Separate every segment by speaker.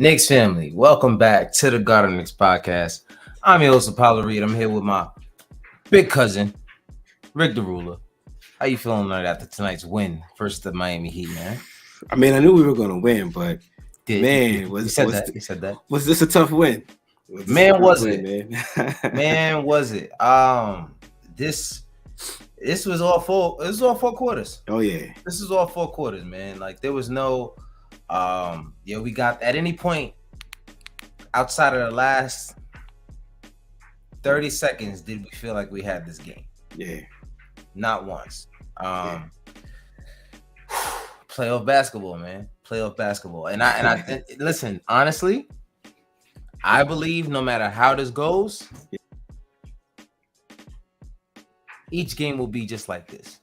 Speaker 1: Knicks family, welcome back to the God of Knicks podcast. I'm your host, Apollo Reed. I'm here with my big cousin, Rick the Ruler. How you feeling right after tonight's win versus the Miami Heat, man?
Speaker 2: I mean, I knew we were going to win, but man,
Speaker 1: You
Speaker 2: was
Speaker 1: said
Speaker 2: was
Speaker 1: that. You said that.
Speaker 2: was this a tough win?
Speaker 1: Man, was it?
Speaker 2: Man?
Speaker 1: Man, was it? This was all four. This was all four quarters.
Speaker 2: Oh yeah.
Speaker 1: This is all four quarters, man. Like there was no, we got at any point outside of the last 30 seconds did we feel like we had this game.
Speaker 2: Yeah.
Speaker 1: Not once. Playoff basketball, man. Playoff basketball. And I listen, honestly, I believe no matter how this goes, each game will be just like this.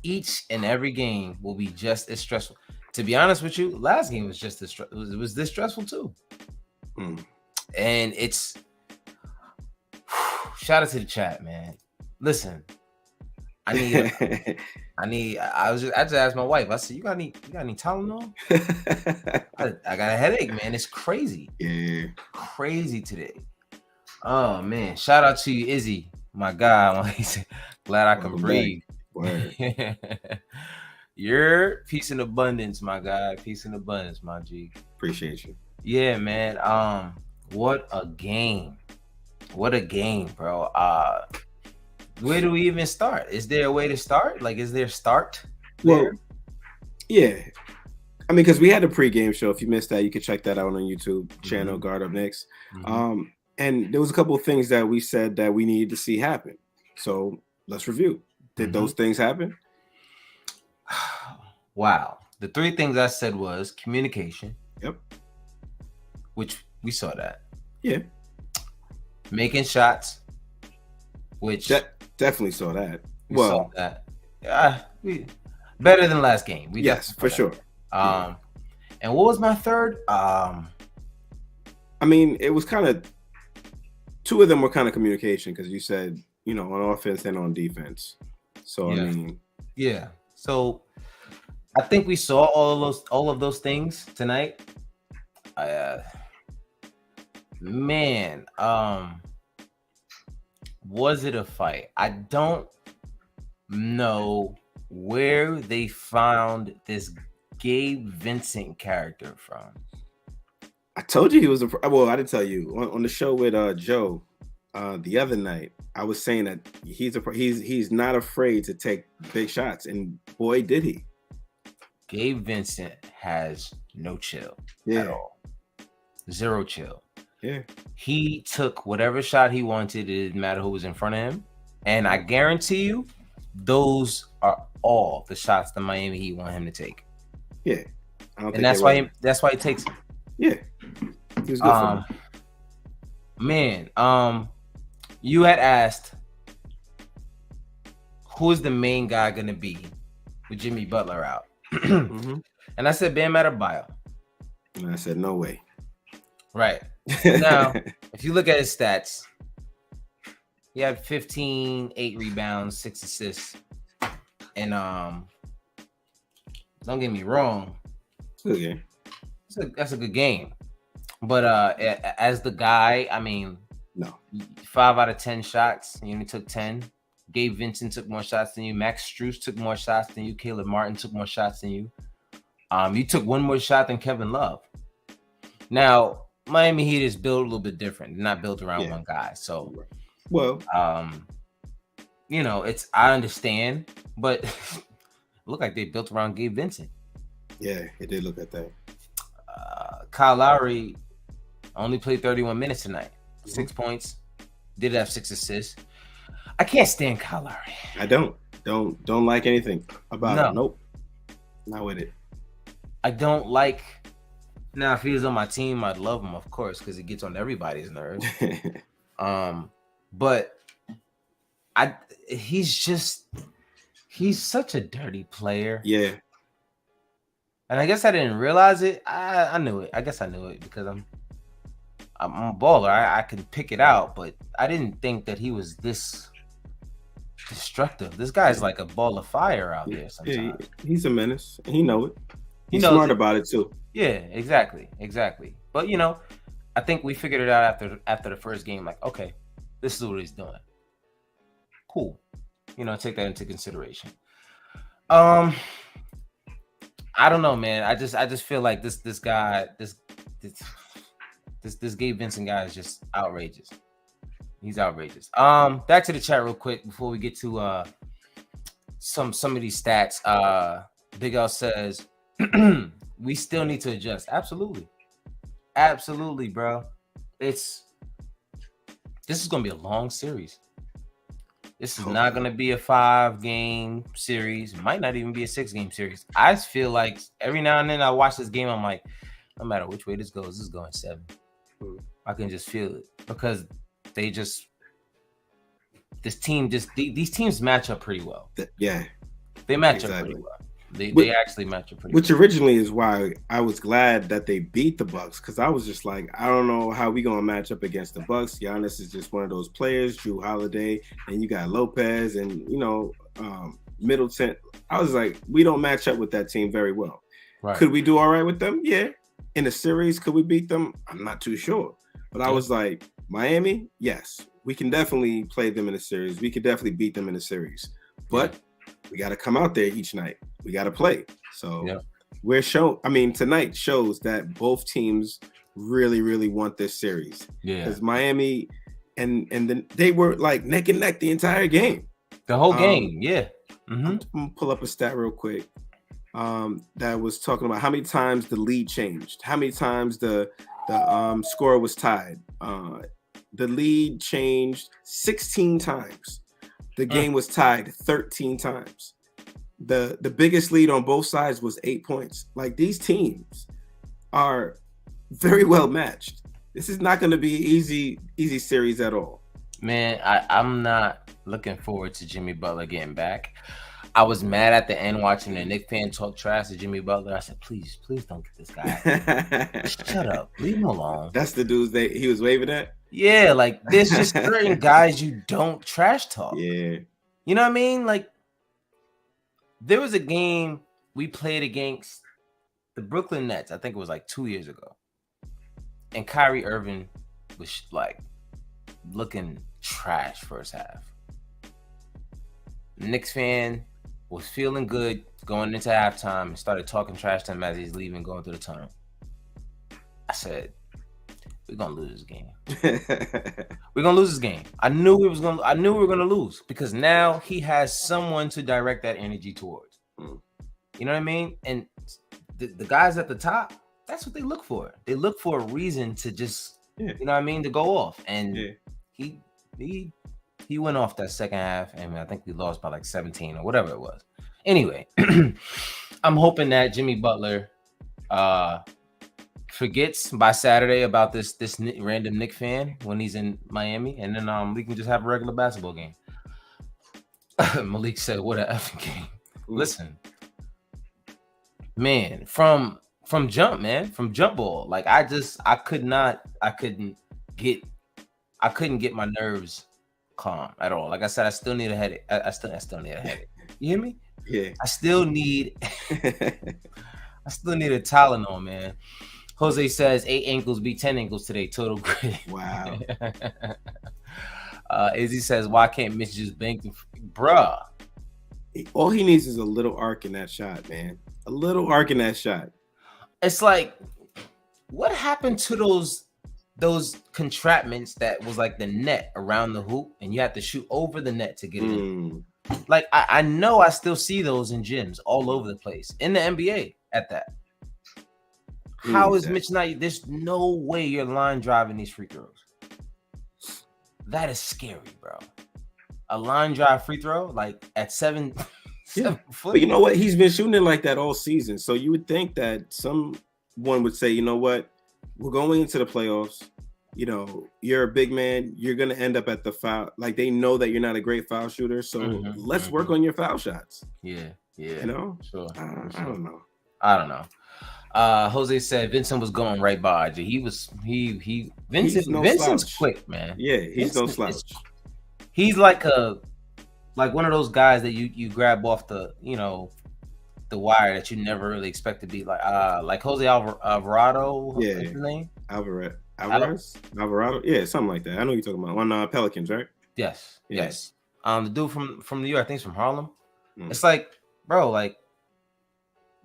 Speaker 1: Each and every game will be just as stressful. To be honest with you, last game was just as it was this stressful too. And it's shout out to the chat, man. Listen, I just asked my wife. I said, "You got any Tylenol?" I got a headache, man. It's crazy.
Speaker 2: Yeah,
Speaker 1: crazy today. Oh man! Shout out to you, Izzy, my guy. Glad I can breathe. You're peace and abundance, my guy. Peace and abundance, my G.
Speaker 2: Appreciate you.
Speaker 1: Yeah, man. What a game! What a game, bro. Where do we even start? Is there a way to start? Like, is there start?
Speaker 2: Well, yeah. I mean, because we had a pregame show. If you missed that, you can check that out on the YouTube channel, Guard Up Knicks. And there was a couple of things that we said that we needed to see happen. So let's review. Did those things happen?
Speaker 1: Wow. The three things I said was communication.
Speaker 2: Yep.
Speaker 1: Which we saw that.
Speaker 2: Yeah.
Speaker 1: Making shots. Which
Speaker 2: definitely saw that.
Speaker 1: We saw that. Better than last game.
Speaker 2: Yes, for sure.
Speaker 1: And what was my third?
Speaker 2: I mean, it was kind of two of them were kind of communication because you said, on offense and on defense. So
Speaker 1: yeah.
Speaker 2: I mean,
Speaker 1: yeah. So I think we saw all of those things tonight. Man, was it a fight? I don't know where they found this Gabe Vincent character from.
Speaker 2: I told you he was well, I didn't tell you on the show with Joe the other night. I was saying that he's not afraid to take big shots, and boy did he.
Speaker 1: Gabe Vincent has no chill at all. Zero chill.
Speaker 2: Yeah.
Speaker 1: He took whatever shot he wanted. It didn't matter who was in front of him. And I guarantee you, those are all the shots the Miami Heat want him to take.
Speaker 2: Yeah.
Speaker 1: And that's why he takes it.
Speaker 2: Yeah. He was good for him.
Speaker 1: Man, you had asked who is the main guy gonna be with Jimmy Butler out? And I said Bam Adebayo.
Speaker 2: And I said no way.
Speaker 1: Right. Now, if you look at his stats, he had 15, 8 rebounds, 6 assists. And don't get me wrong.
Speaker 2: Okay.
Speaker 1: That's a good game. But as the guy, I mean,
Speaker 2: no.
Speaker 1: 5 out of 10 shots. You only took 10. Gabe Vincent took more shots than you. Max Strus took more shots than you. Caleb Martin took more shots than you. You took one more shot than Kevin Love. Now, Miami Heat is built a little bit different. They're not built around one guy. So,
Speaker 2: well,
Speaker 1: it's I understand, but it looked like they built around Gabe Vincent.
Speaker 2: Yeah, it did look at that.
Speaker 1: Kyle Lowry only played 31 minutes tonight. 6 points. Did have 6 assists. I can't stand Kyle Lowry.
Speaker 2: I don't like anything about it. Nope. Not with it.
Speaker 1: I don't like. Now, if he was on my team, I'd love him, of course, because he gets on everybody's nerves. But he's such a dirty player.
Speaker 2: Yeah.
Speaker 1: And I guess I didn't realize it. I knew it. I guess I knew it because I'm a baller. I can pick it out, but I didn't think that he was this destructive. This guy's like a ball of fire out there sometimes.
Speaker 2: Yeah, he's a menace. He knows it.
Speaker 1: He's
Speaker 2: smart about it too.
Speaker 1: Yeah, exactly. But I think we figured it out after the first game. Like, okay, this is what he's doing. Cool. Take that into consideration. I don't know, man. I just feel like this guy, this Gabe Vincent guy is just outrageous. He's outrageous. Back to the chat real quick before we get to some of these stats. Big L says we still need to adjust. Absolutely, bro. This is gonna be a long series. This is not gonna be a 5-game series. It might not even be a 6-game series. I just feel like every now and then I watch this game, I'm like, no matter which way this goes, this is going 7. I can just feel it because these teams match up pretty well.
Speaker 2: Yeah,
Speaker 1: they match up pretty well. They actually match up pretty well.
Speaker 2: Which originally is why I was glad that they beat the Bucks, because I was just like, I don't know how we gonna match up against the Bucks. Giannis is just one of those players. Drew Holiday, and you got Lopez, and Middleton. I was like, we don't match up with that team very well.
Speaker 1: Right.
Speaker 2: Could we do all right with them? Yeah. In a series, could we beat them? I'm not too sure. But I was like, Miami, yes, we can definitely play them in a series. We could definitely beat them in a series. But we got to come out there each night. We got to play. So tonight shows that both teams really, really want this series.
Speaker 1: Yeah.
Speaker 2: Because Miami and then they were like neck and neck the entire game.
Speaker 1: The whole game, yeah. Mm-hmm.
Speaker 2: I'm gonna pull up a stat real quick. That was talking about how many times the lead changed, how many times the score was tied. The lead changed 16 times. The game was tied 13 times. The biggest lead on both sides was 8 points. Like, these teams are very well matched. This is not going to be an easy series at all.
Speaker 1: Man, I'm not looking forward to Jimmy Butler getting back. I was mad at the end watching the Knicks fan talk trash to Jimmy Butler. I said, please don't get this guy. Shut up. Leave him alone.
Speaker 2: That's the dudes he was waving at?
Speaker 1: Yeah, like, there's just certain guys you don't trash talk.
Speaker 2: Yeah.
Speaker 1: You know what I mean? Like, there was a game we played against the Brooklyn Nets. I think it was like 2 years ago. And Kyrie Irving was like looking trash first half. Knicks fan was feeling good going into halftime and started talking trash to him as he's leaving, going through the tunnel. I said, we're gonna lose this game. We're gonna lose this game. I knew we were gonna lose, because now he has someone to direct that energy towards. You know what I mean? And the guys at the top, that's what they look for. They look for a reason to just, you know what I mean, to go off. And he went off that second half, and I think we lost by like 17 or whatever it was. Anyway, I'm hoping that Jimmy Butler forgets by Saturday about this random Knicks fan when he's in Miami, and then we can just have a regular basketball game. Malik said, "What a effing game!" Listen, man, from jump ball, like, I couldn't get my nerves calm at all. Like I said, I still need a headache. I still need a headache. You hear me?
Speaker 2: Yeah.
Speaker 1: I still need a Tylenol, man. Jose says 8 ankles beat 10 ankles today. Total grade.
Speaker 2: Wow.
Speaker 1: Izzy says, why can't Mitch just bank them? Bruh.
Speaker 2: All he needs is a little arc in that shot, man. A little arc in that shot.
Speaker 1: It's like, what happened to those contraptions that was like the net around the hoop, and you have to shoot over the net to get it in? Like, I know I still see those in gyms all over the place, in the NBA at that. How is Mitch not? There's no way you're line driving these free throws. That is scary, bro. A line drive free throw, like, at 7 foot.
Speaker 2: But you know what? He's been shooting it like that all season. So you would think that someone would say, you know what? We're going into the playoffs. You know, you're a big man. You're going to end up at the foul. Like, they know that you're not a great foul shooter. So let's work on your foul shots.
Speaker 1: Yeah.
Speaker 2: You know?
Speaker 1: Sure.
Speaker 2: I don't know.
Speaker 1: Jose said Vincent was going right by RJ. Vincent's quick, man.
Speaker 2: Yeah, he's no slouch.
Speaker 1: He's like one of those guys that you grab off the, the wire that you never really expect to be like Jose Alvarado.
Speaker 2: Yeah,
Speaker 1: What's his name?
Speaker 2: Alvarado. Yeah, something like that. I know you're talking about on Pelicans, right?
Speaker 1: Yes,
Speaker 2: Yeah.
Speaker 1: yes. The dude from New York, I think he's from Harlem.
Speaker 2: Mm.
Speaker 1: It's like, bro, like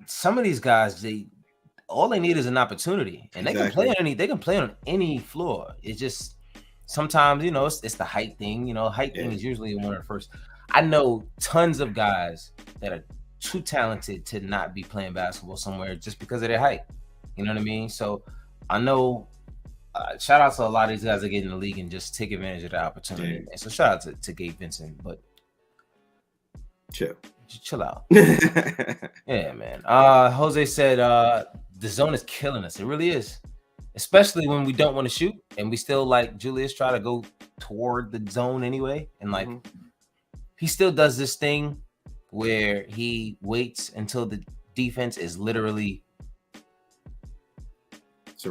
Speaker 1: some of these guys, all they need is an opportunity, and they can play on any floor. It's just sometimes, you know, it's the height thing. You know, height thing is usually one of the first. I know tons of guys that are too talented to not be playing basketball somewhere just because of their height. You know what I mean? So I know. Shout out to a lot of these guys that get in the league and just take advantage of the opportunity. And so shout out to Gabe Vincent, but chill out. Yeah, man. Jose said the zone is killing us. It really is, especially when we don't want to shoot and we still like Julius try to go toward the zone anyway, and like he still does this thing where he waits until the defense is literally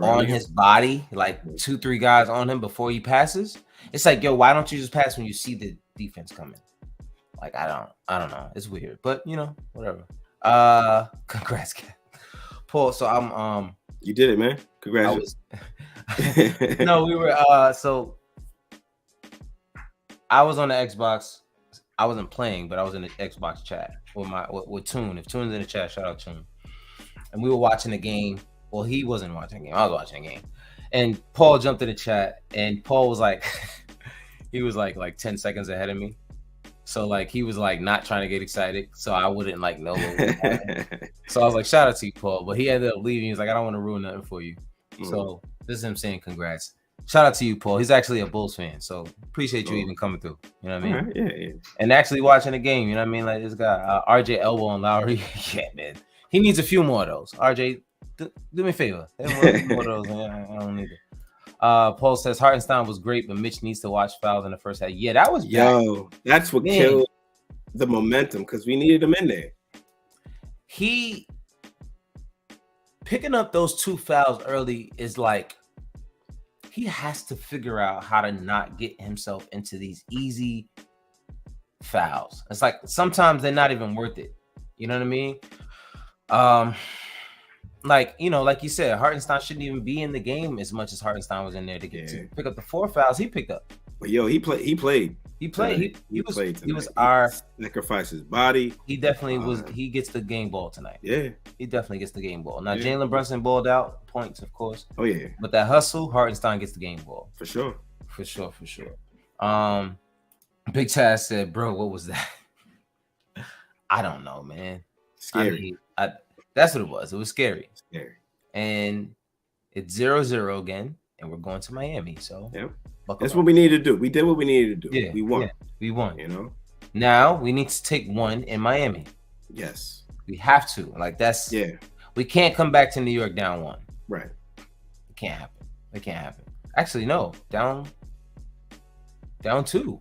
Speaker 1: on his body, like 2-3 guys on him before he passes. It's like, yo, why don't you just pass when you see the defense coming? Like, I don't know. It's weird, but you know, whatever. Congrats, Kat. Paul. So I'm
Speaker 2: you did it, man. Congrats.
Speaker 1: No, we were so I was on the Xbox. I wasn't playing, but I was in the Xbox chat with Toon. If Toon's in the chat, shout out Toon. And we were watching the game. Well, he wasn't watching the game. I was watching the game. And Paul jumped in the chat, and Paul was like, he was like 10 seconds ahead of me. So like he was like not trying to get excited, so I wouldn't like know what was happening. So I was like, shout out to you, Paul. But he ended up leaving. He was like, I don't want to ruin nothing for you. So this is him saying congrats. Shout out to you, Paul. He's actually a Bulls fan, so appreciate you even coming through. You know what I mean?
Speaker 2: Right, yeah.
Speaker 1: And actually watching the game. You know what I mean? Like this guy, RJ Elbow and Lowry. Yeah, man. He needs a few more of those. RJ, do me a favor. More of those, man. I don't need it. Paul says Hartenstein was great, but Mitch needs to watch fouls in the first half. Yeah, that was
Speaker 2: that's what killed the momentum because we needed him in there.
Speaker 1: He picking up those 2 fouls early is like he has to figure out how to not get himself into these easy fouls. It's like sometimes they're not even worth it. You know what I mean? Like, you know, like you said, Hartenstein shouldn't even be in the game as much as Hartenstein was in there to get to pick up the 4 fouls he picked up.
Speaker 2: But yo, he played. He
Speaker 1: played. He was our
Speaker 2: sacrifice his body.
Speaker 1: He definitely was. He gets the game ball tonight.
Speaker 2: Yeah,
Speaker 1: he definitely gets the game ball. Now Jalen Brunson balled out points, of course.
Speaker 2: Oh yeah,
Speaker 1: but that hustle, Hartenstein gets the game ball
Speaker 2: for sure.
Speaker 1: Big Taz said, "Bro, what was that?" I don't know, man.
Speaker 2: Scary.
Speaker 1: That's what it was. It was scary.
Speaker 2: Scary.
Speaker 1: And it's 0-0 again, and we're going to Miami. So
Speaker 2: that's what we needed to do. We did what we needed to do.
Speaker 1: Yeah,
Speaker 2: we won.
Speaker 1: Yeah, we won.
Speaker 2: You know.
Speaker 1: Now we need to take one in Miami.
Speaker 2: Yes.
Speaker 1: We have to. Like that's We can't come back to New York down 1.
Speaker 2: Right.
Speaker 1: It can't happen. It can't happen. Actually, no. Down 2.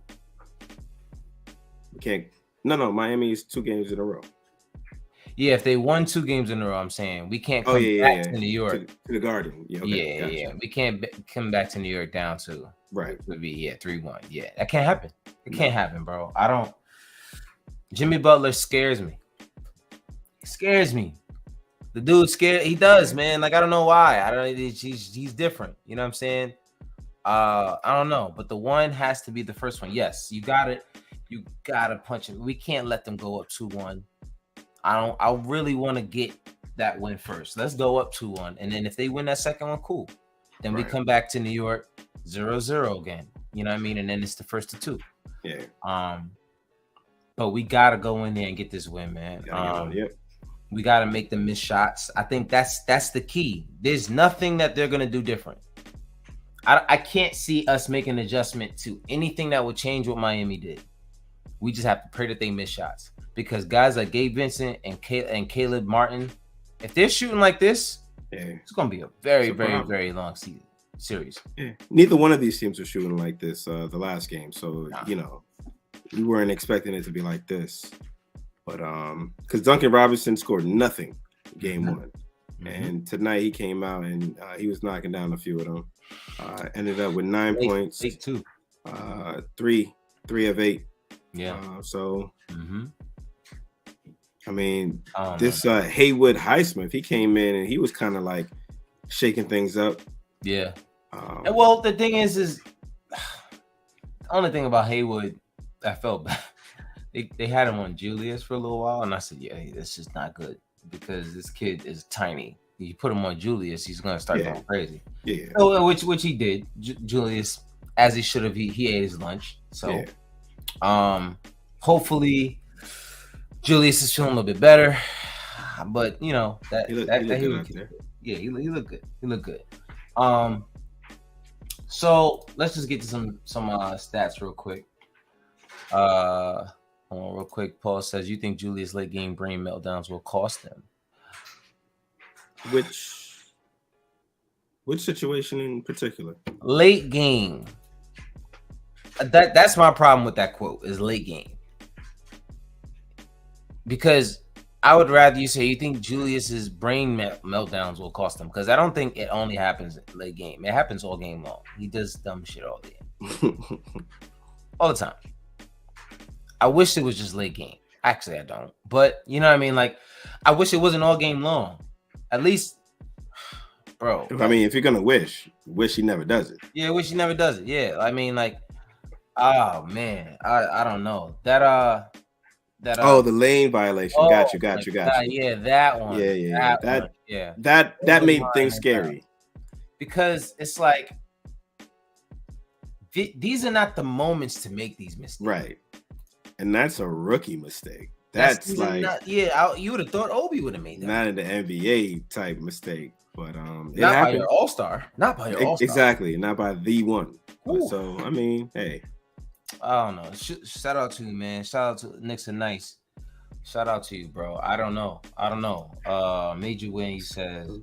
Speaker 2: We can't. No. Miami's 2 games in a row.
Speaker 1: Yeah, if they won 2 games in a row, I'm saying we can't come back to New York.
Speaker 2: To the Garden. Yeah,
Speaker 1: gotcha. We can't come back to New York down 2.
Speaker 2: Right.
Speaker 1: It would be 3-1. Yeah, that can't happen. It can't happen, bro. I don't. Jimmy Butler scares me. He scares me. The dude scared. He does, man. Like I don't know why. I don't. He's different. You know what I'm saying? I don't know, but the one has to be the first one. Yes, you got it. You gotta punch him. We can't let them go up 2-1. I really want to get that win first. Let's go up 2-1. And then if they win that second one, cool. Then we come back to New York 0-0 again. You know what I mean? And then it's the first of 2.
Speaker 2: Yeah.
Speaker 1: But we gotta go in there and get this win, man. We gotta make the missed shots. I think that's the key. There's nothing that they're gonna do different. I can't see us making an adjustment to anything that would change what Miami did. We just have to pray that they miss shots. Because guys like Gabe Vincent and Caleb Martin, if they're shooting like this, it's going to be a very, very, very long series.
Speaker 2: Yeah. Neither one of these teams were shooting like this the last game. So, you know, we weren't expecting it to be like this. But because Duncan Robinson scored nothing game 1. And tonight he came out and he was knocking down a few of them. Ended up with 9 points.
Speaker 1: 8-2.
Speaker 2: 3 of 8.
Speaker 1: Yeah.
Speaker 2: So... I mean,
Speaker 1: I don't
Speaker 2: this
Speaker 1: know.
Speaker 2: Haywood Highsmith, he came in and he was kind of like shaking things up.
Speaker 1: Yeah. Well, the thing is the only thing about Haywood, I felt bad. They had him on Julius for a little while, and I said, yeah, that's just not good because this kid is tiny. You put him on Julius, he's gonna start going crazy.
Speaker 2: Yeah.
Speaker 1: So, which he did. Julius, as he should have, he ate his lunch. So, hopefully, Julius is feeling a little bit better. But you know that
Speaker 2: he looked good.
Speaker 1: Yeah, he looked good. He looked good. So let's just get to some stats real quick. Real quick. Paul says, "You think Julius' late game brain meltdowns will cost them?"
Speaker 2: Which situation in particular?
Speaker 1: Late game. That's my problem with that quote is late game. Because I would rather you say you think Julius's brain meltdowns will cost him, because I don't think it only happens late game. It happens all game long. He does dumb shit all day, all the time. I wish it was just late game. Actually, I don't. But you know what I mean? Like, I wish it wasn't all game long. At least, bro.
Speaker 2: I mean, if you're gonna wish he never does it.
Speaker 1: Yeah, wish he never does it. Yeah, I mean, like, oh man, I don't know that.
Speaker 2: The lane violation. Got you.
Speaker 1: Yeah, that one.
Speaker 2: Yeah.
Speaker 1: That
Speaker 2: made things scary.
Speaker 1: Because it's like these are not the moments to make these mistakes.
Speaker 2: Right. And that's a rookie mistake.
Speaker 1: You would have thought Obi would have made that.
Speaker 2: Not in the NBA type mistake, but
Speaker 1: not by your all-star. Not by your all-star.
Speaker 2: Exactly. Not by the one.
Speaker 1: Ooh.
Speaker 2: So I mean, hey.
Speaker 1: I don't know. Shout out to you, man. Shout out to Knicks and Nice. Shout out to you, bro. I don't know. Major Wayne says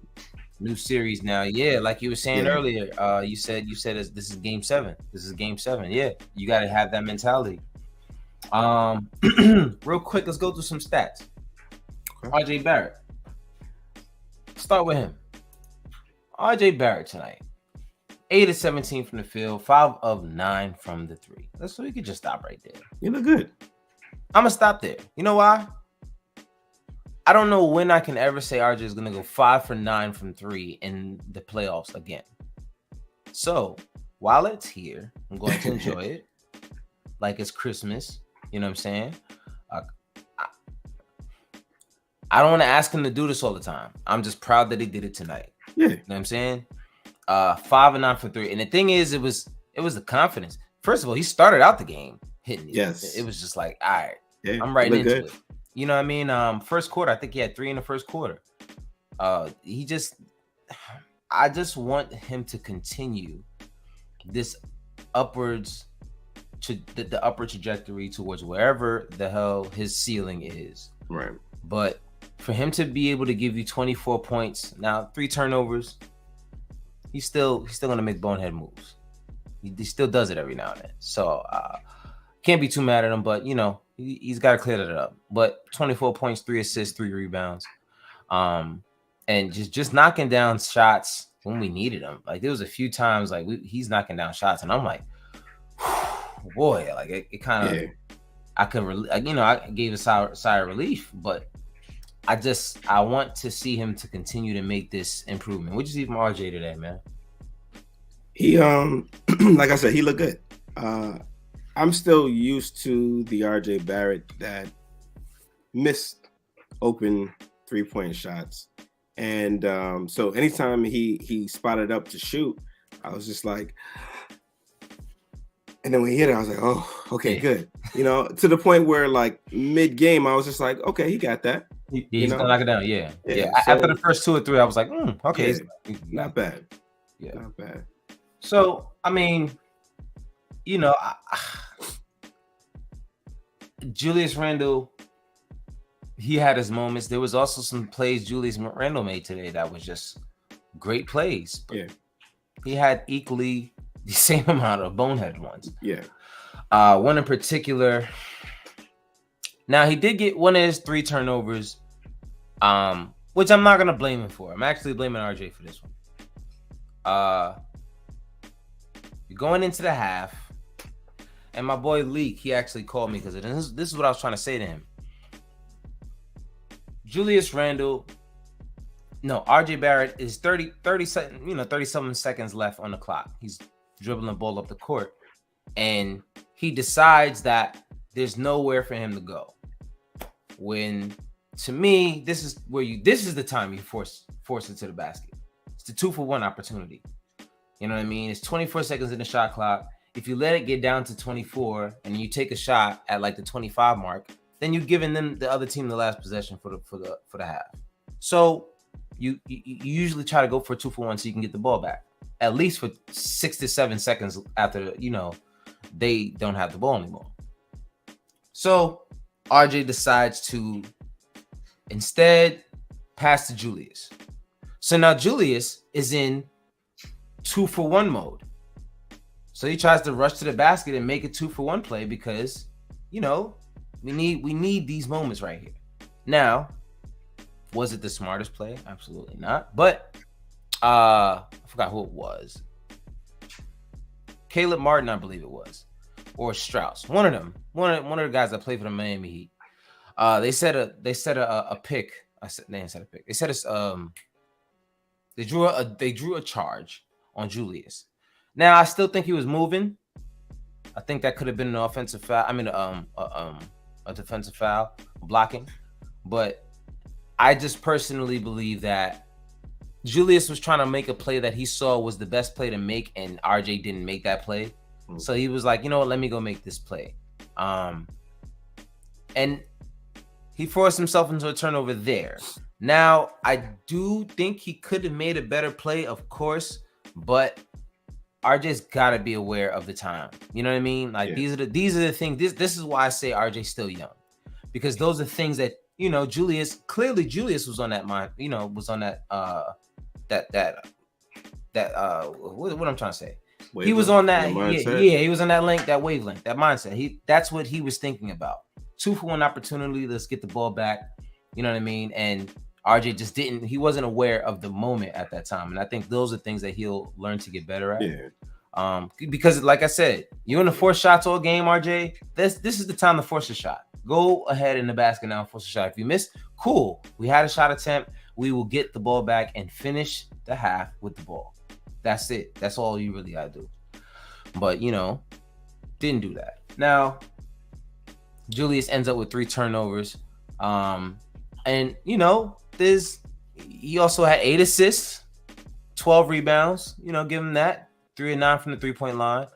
Speaker 1: new series now. Yeah, like you were saying earlier. You said this is game 7. This is game 7. Yeah, you got to have that mentality. Real quick, let's go through some stats. Okay. RJ Barrett. Start with him. RJ Barrett tonight. 8 of 17 from the field, 5 of 9 from the 3. So we could just stop right there.
Speaker 2: You look good.
Speaker 1: I'm gonna stop there. You know why? I don't know when I can ever say RJ is gonna go 5 for 9 from 3 in the playoffs again. So while it's here, I'm going to enjoy it like it's Christmas. You know what I'm saying? I don't want to ask him to do this all the time. I'm just proud that he did it tonight.
Speaker 2: Yeah.
Speaker 1: You know what I'm saying? 5 and 9 for 3. And the thing is, it was the confidence. First of all, he started out the game hitting it.
Speaker 2: Yes.
Speaker 1: It was just like, all right, I'm right
Speaker 2: into
Speaker 1: it. You know what I mean? First quarter, I think he had 3 in the first quarter. I just want him to continue this upwards to the upward trajectory towards wherever the hell his ceiling is.
Speaker 2: Right.
Speaker 1: But for him to be able to give you 24 points, now 3 turnovers, he's still gonna make bonehead moves. He still does it every now and then. So can't be too mad at him, but you know, he's got to clear that up. But 24 points, 3 assists, 3 rebounds, and just knocking down shots when we needed him. Like there was a few times like he's knocking down shots, and I'm like, boy, like it kind of. I could, I gave a sigh of relief, but I want to see him to continue to make this improvement. What'd you see from RJ today, man?
Speaker 2: He, like I said, he looked good. I'm still used to the RJ Barrett that missed open 3-point shots. And so anytime he spotted up to shoot, I was just like, and then when he hit it, I was like, oh, okay, good. You know, to the point where like mid-game, I was just like, okay, he got that.
Speaker 1: He's gonna knock it down. Yeah. So, after the first 2 or 3, I was like, okay,
Speaker 2: not bad.
Speaker 1: Yeah,
Speaker 2: not bad.
Speaker 1: So I mean, you know, Julius Randle, he had his moments. There was also some plays Julius Randle made today that was just great plays.
Speaker 2: Yeah,
Speaker 1: he had equally the same amount of bonehead ones.
Speaker 2: Yeah.
Speaker 1: One in particular. Now he did get one of his 3 turnovers, which I'm not gonna blame him for. I'm actually blaming RJ for this one. You're going into the half, and my boy Leak, he actually called me because this is what I was trying to say to him. Julius Randle. No, RJ Barrett is 37 seconds left on the clock. He's dribbling the ball up the court, and he decides that there's nowhere for him to go. When, to me, this is the time you force it to the basket. It's the 2-for-1 opportunity. You know what I mean? It's 24 seconds in the shot clock. If you let it get down to 24 and you take a shot at like the 25 mark, then you've given them the other team the last possession for the half. So you usually try to go for a 2-for-1 so you can get the ball back, at least for 6 to 7 seconds after they don't have the ball anymore. So RJ decides to instead pass to Julius. So now Julius is in 2-for-1 mode. So he tries to rush to the basket and make a 2-for-1 play because, we need these moments right here. Now, was it the smartest play? Absolutely not. But I forgot who it was. Caleb Martin, I believe it was, or Strauss. One of them. One of the guys that played for the Miami Heat. They said a pick. They didn't set a pick. They said they drew a charge on Julius. Now I still think he was moving. I think that could have been an offensive foul. I mean, a defensive foul, blocking. But I just personally believe that Julius was trying to make a play that he saw was the best play to make, and RJ didn't make that play. So he was like, you know what, let me go make this play. And he forced himself into a turnover there. Now, I do think he could have made a better play, of course, but RJ's got to be aware of the time. You know what I mean? Like, these are the things. This is why I say RJ's still young, because those are things that, Julius was on that mind, was on that what I'm trying to say. Wavelength, he was on that, he was on that link, that wavelength, that mindset. That's what he was thinking about. 2-for-1 opportunity. Let's get the ball back. You know what I mean? And RJ just he wasn't aware of the moment at that time. And I think those are things that he'll learn to get better at. Yeah. Because like I said, you're in the force shots all game, RJ. This is the time to force a shot. Go ahead in the basket now and force a shot. If you miss, cool. We had a shot attempt. We will get the ball back and finish the half with the ball. That's it. That's all you really gotta do. But, didn't do that. Now, Julius ends up with 3 turnovers. And, he also had 8 assists, 12 rebounds, give him that. 3 of 9 from the 3-point line.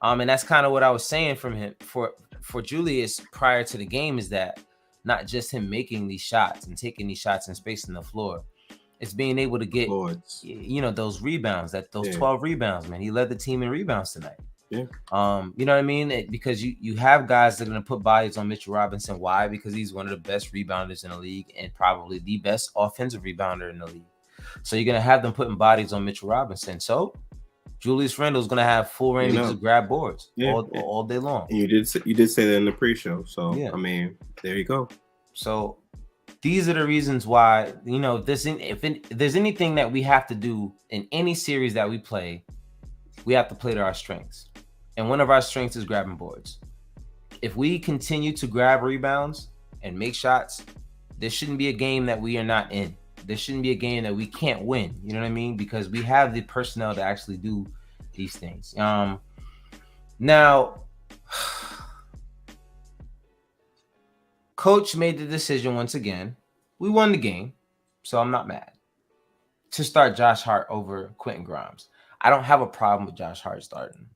Speaker 1: And that's kind of what I was saying from him for Julius prior to the game, is that not just him making these shots and taking these shots and spacing the floor. It's being able to get, those rebounds, those 12 rebounds, man. He led the team in rebounds tonight. Yeah. You know what I mean? Because you have guys that are going to put bodies on Mitchell Robinson. Why? Because he's one of the best rebounders in the league and probably the best offensive rebounder in the league. So you're going to have them putting bodies on Mitchell Robinson. So Julius Randle is going to have full range to grab boards all day long. And you did say that in the pre-show. So, I mean, there you go. So these are the reasons why, if there's anything that we have to do in any series that we play, we have to play to our strengths. And one of our strengths is grabbing boards. If we continue to grab rebounds and make shots, there shouldn't be a game that we are not in. There shouldn't be a game that we can't win. You know what I mean? Because we have the personnel to actually do these things. Now, Coach made the decision once again. We won the game, so I'm not mad, to start Josh Hart over Quentin Grimes. I don't have a problem with Josh Hart starting,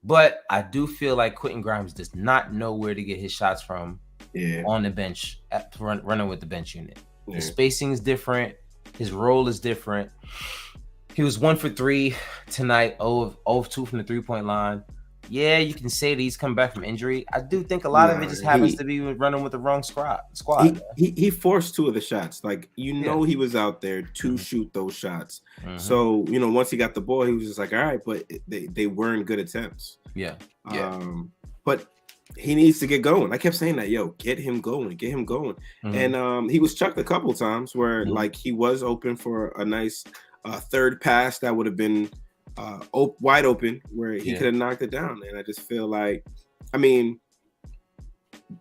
Speaker 1: but I do feel like Quentin Grimes does not know where to get his shots from on the bench, running with the bench unit. Yeah. His spacing is different. His role is different. He was 1 for 3 tonight, 0 of 2 from the 3-point line. Yeah, you can say that he's come back from injury. I do think a lot of it just happens to be running with the wrong squad.
Speaker 2: He forced 2 of the shots. Like, he was out there to shoot those shots. Mm-hmm. So, once he got the ball, he was just like, all right, but they weren't good attempts. Yeah. But he needs to get going. I kept saying that, get him going. Mm-hmm. And he was chucked a couple times where like he was open for a nice third pass that would have been wide open, where he could have knocked it down. And I just feel like, I mean,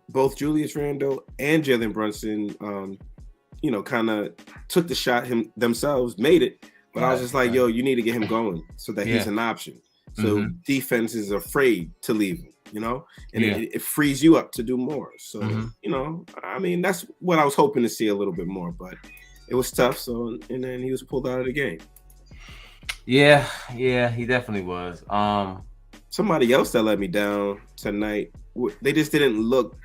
Speaker 2: both Julius Randle and Jalen Brunson kind of took the shot themselves, made it. But I was just like, yo, you need to get him going so that he's an option. So defense is afraid to leave him, and it frees you up to do more. So, I mean, that's what I was hoping to see a little bit more, but it was tough. So, and then he was pulled out of the game.
Speaker 1: Yeah, he definitely was.
Speaker 2: Somebody else that let me down tonight, they just didn't look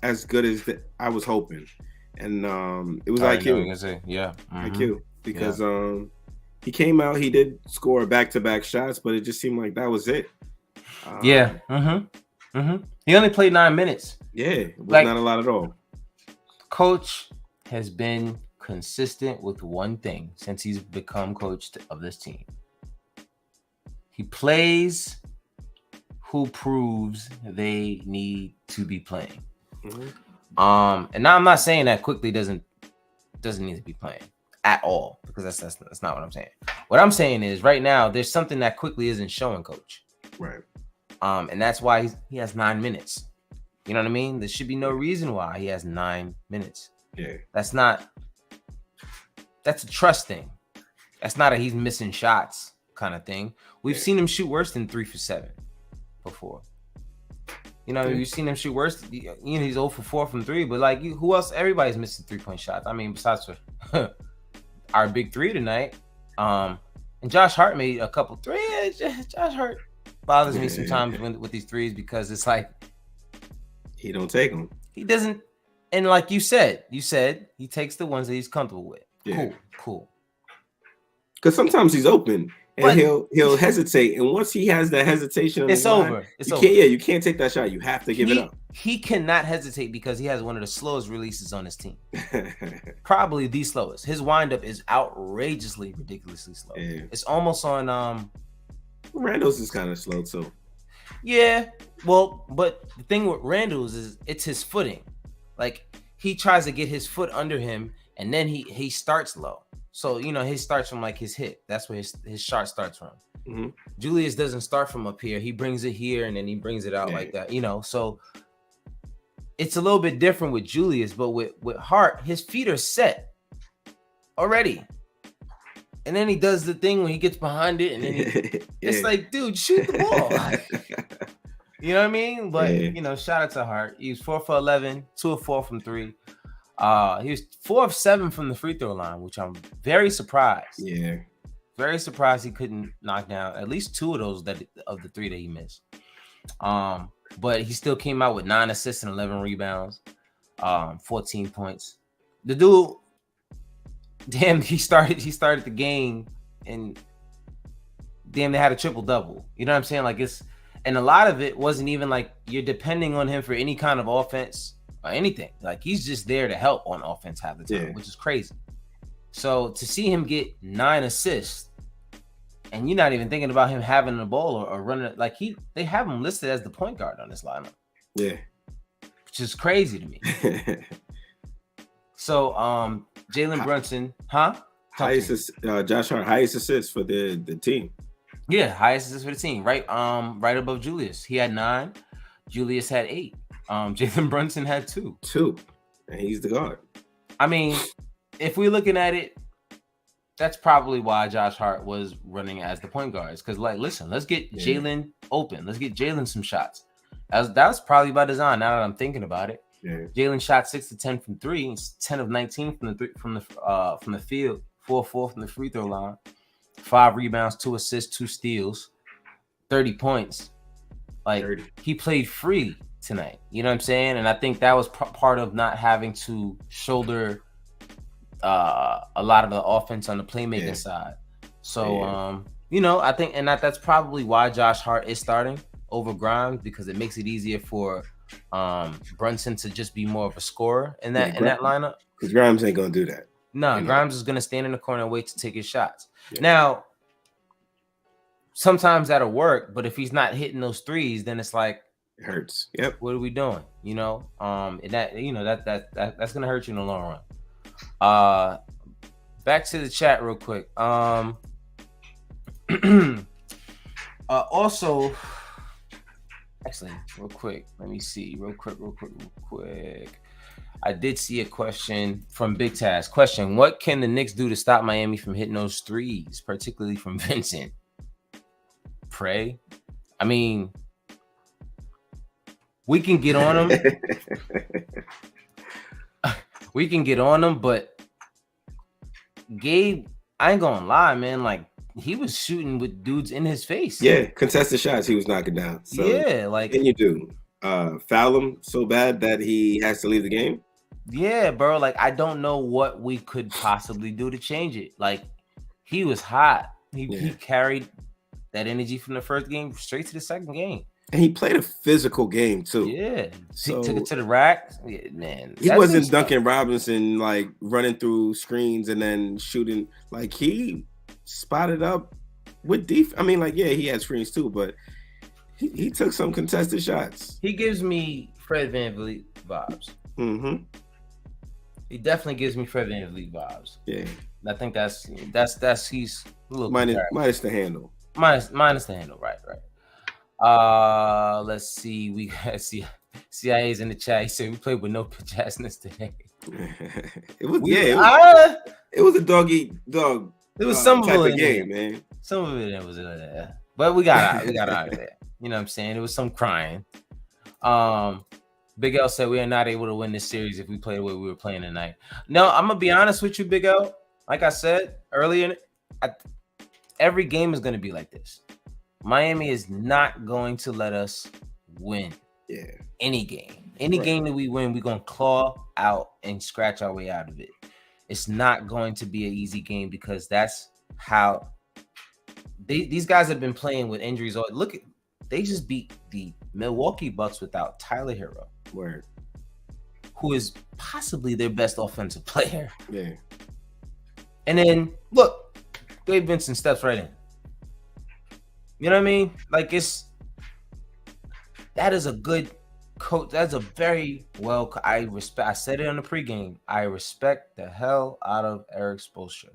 Speaker 2: as good as I was hoping. And it was IQ. IQ. Because he came out, he did score back-to-back shots, but it just seemed like that was it.
Speaker 1: He only played 9 minutes.
Speaker 2: Yeah, it was not a lot at all.
Speaker 1: Coach has been consistent with one thing since he's become coach of this team. He plays who proves they need to be playing. And now I'm not saying that Quickly doesn't need to be playing at all, because that's not what I'm saying. What I'm saying is right now there's something that Quickly isn't showing Coach.
Speaker 2: Right.
Speaker 1: And that's why he has 9 minutes. You know what I mean? There should be no reason why he has 9 minutes.
Speaker 2: Yeah.
Speaker 1: That's a trust thing. That's not a he's missing shots kind of thing. We've seen him shoot worse than 3 for 7 before. You've seen him shoot worse. He's 0 for 4 from 3, but who else? Everybody's missing 3-point shots. I mean, besides for our big 3 tonight. And Josh Hart made a couple 3s. Josh Hart bothers me sometimes with these 3s, because it's like
Speaker 2: he don't take them.
Speaker 1: He doesn't. And like you said he takes the ones that he's comfortable with. Yeah. Cool.
Speaker 2: Because sometimes he's open and he'll hesitate, and once he has that hesitation,
Speaker 1: it's over.
Speaker 2: You can't take that shot. You have to give it up.
Speaker 1: He cannot hesitate because he has one of the slowest releases on his team. Probably the slowest. His windup is outrageously, ridiculously slow. Yeah. It's almost on.
Speaker 2: Randall's is kind of slow too.
Speaker 1: Yeah, well, but the thing with Randall's is it's his footing. Like, he tries to get his foot under him, and then he starts low. So, he starts from his hip. That's where his shot starts from. Mm-hmm. Julius doesn't start from up here. He brings it here, and then he brings it out like that, So it's a little bit different with Julius, but with Hart, his feet are set already. And then he does the thing when he gets behind it, and then it's like, dude, shoot the ball. You know what I mean? But, shout out to Hart. He was 4 for 11, 2 of 4 from 3. He was 4 of 7 from the free throw line, which I'm very surprised.
Speaker 2: Yeah.
Speaker 1: Very surprised he couldn't knock down at least 2 of those of the 3 that he missed. But he still came out with 9 assists and 11 rebounds, 14 points. The dude, damn, he started the game, and damn, they had a triple-double. You know what I'm saying? And a lot of it wasn't even like you're depending on him for any kind of offense or anything. He's just there to help on offense half the time, which is crazy. So to see him get 9 assists, and you're not even thinking about him having the ball or running it, they have him listed as the point guard on this lineup.
Speaker 2: Yeah.
Speaker 1: Which is crazy to me. So Jalen Brunson,
Speaker 2: Josh Hart, highest assist for the team.
Speaker 1: Yeah, highest assist for the team, right above Julius. He had 9. Julius had 8. Jalen Brunson had 2.
Speaker 2: 2, and he's the guard.
Speaker 1: I mean, if we're looking at it, that's probably why Josh Hart was running as the point guard. Because, listen, let's get Jalen open. Let's get Jalen some shots. That was probably by design. Now that I'm thinking about it, Jalen shot 6 to 10 from 3, 10 of 19 from the field, 4 from the free throw line, 5 rebounds, 2 assists, 2 steals, 30 points. 30. He played free tonight. You know what I'm saying? And I think that was part of not having to shoulder a lot of the offense on the playmaking side. So, I think, and that's probably why Josh Hart is starting over Grimes, because it makes it easier for Brunson to just be more of a scorer in that lineup.
Speaker 2: Because Grimes ain't gonna do that.
Speaker 1: No, Grimes is gonna stand in the corner and wait to take his shots. Yeah. Now, sometimes that'll work, but if he's not hitting those 3s, then it's like
Speaker 2: it hurts. Yep.
Speaker 1: What are we doing? And that's gonna hurt you in the long run. Back to the chat real quick. Also, actually, real quick, let me see, real quick. I did see a question from Big Taz. Question: what can the Knicks do to stop Miami from hitting those threes, particularly from Vincent? Pray. I mean, we can get on them. We can get on them, but Gabe, I ain't gonna lie, man. Like, he was shooting with dudes in his face.
Speaker 2: Yeah, contested shots he was knocking down. So
Speaker 1: yeah, like,
Speaker 2: what can you do? Foul him so bad that he has to leave the game?
Speaker 1: Yeah, bro. Like, I don't know what we could possibly do to change it. Like, he was hot. He carried that energy from the first game straight to the second game.
Speaker 2: And he played a physical game too.
Speaker 1: Yeah. So, he took it to the rack. Yeah, man.
Speaker 2: He wasn't Duncan Robinson, like running through screens and then shooting. Like, he spotted up with defense. I mean, like, yeah, he had screens too, but he took some contested shots.
Speaker 1: He gives me Fred VanVleet vibes.
Speaker 2: Mm-hmm.
Speaker 1: He definitely gives me Fred VanVleet vibes.
Speaker 2: Yeah.
Speaker 1: I think that's he's a little
Speaker 2: minus the handle.
Speaker 1: Minus the handle, right. Let's see. We got CIA's in the chat. He said we played with no pitch assness today.
Speaker 2: It was a dog eat dog.
Speaker 1: It was some
Speaker 2: type
Speaker 1: of
Speaker 2: of game, man.
Speaker 1: Some of it was but we got out of there. You know what I'm saying? It was some crying. Big L said we are not able to win this series if we play the way we were playing tonight. No, I'm gonna be honest with you, Big L. Like I said earlier, every game is gonna be like this. Miami is not going to let us win.
Speaker 2: Yeah.
Speaker 1: Any game. Any game that we win, we're gonna claw out and scratch our way out of it. It's not going to be an easy game because that's how these guys have been playing with injuries. Look, they just beat the Milwaukee Bucks without Tyler Hero.
Speaker 2: Word.
Speaker 1: Who is possibly their best offensive player.
Speaker 2: Yeah.
Speaker 1: And then look, Gabe Vincent steps right in. You know what I mean? Like, that is a good coach. That's a very well. I said it on the pregame. I respect the hell out of Eric Spoelstra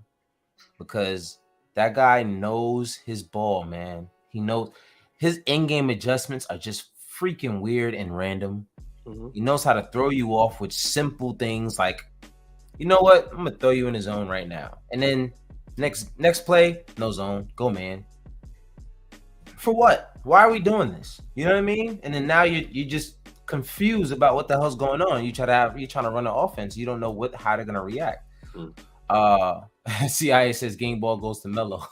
Speaker 1: because that guy knows his ball, man. He knows his in-game adjustments are just freaking weird and random. Mm-hmm. He knows how to throw you off with simple things like, you know what? I'm gonna throw you in the zone right now, and then next play, no zone, go man. For what? Why are we doing this? You know what I mean? And then now you're just confused about what the hell's going on. You're trying to run an offense. You don't know how they're gonna react. CIA says game ball goes to Melo.